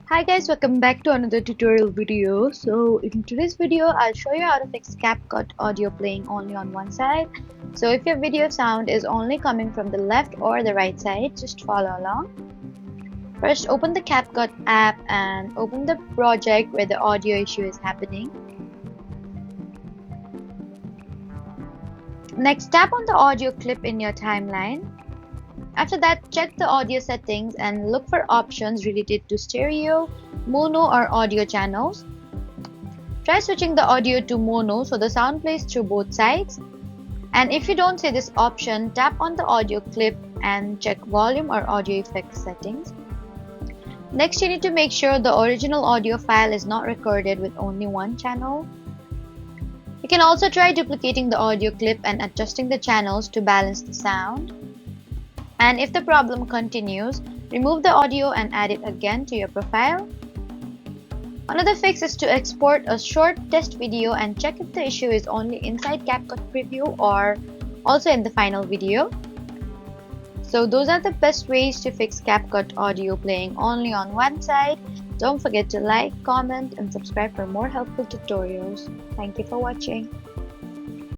Hi guys, welcome back to another tutorial video. So in today's video, I'll show you how to fix CapCut audio playing only on one side. So if your video sound is only coming from the left or the right side, just follow along. First, open the CapCut app and open the project where the audio issue is happening. Next, tap on the audio clip in your timeline. After that, check the audio settings and look for options related to stereo, mono or audio channels. Try switching the audio to mono so the sound plays through both sides. And if you don't see this option, tap on the audio clip and check volume or audio effects settings. Next, you need to make sure the original audio file is not recorded with only one channel. You can also try duplicating the audio clip and adjusting the channels to balance the sound. And if the problem continues, remove the audio and add it again to your profile. Another fix is to export a short test video and check if the issue is only inside CapCut preview or also in the final video. So those are the best ways to fix CapCut audio playing only on one side. Don't forget to like, comment, and subscribe for more helpful tutorials. Thank you for watching.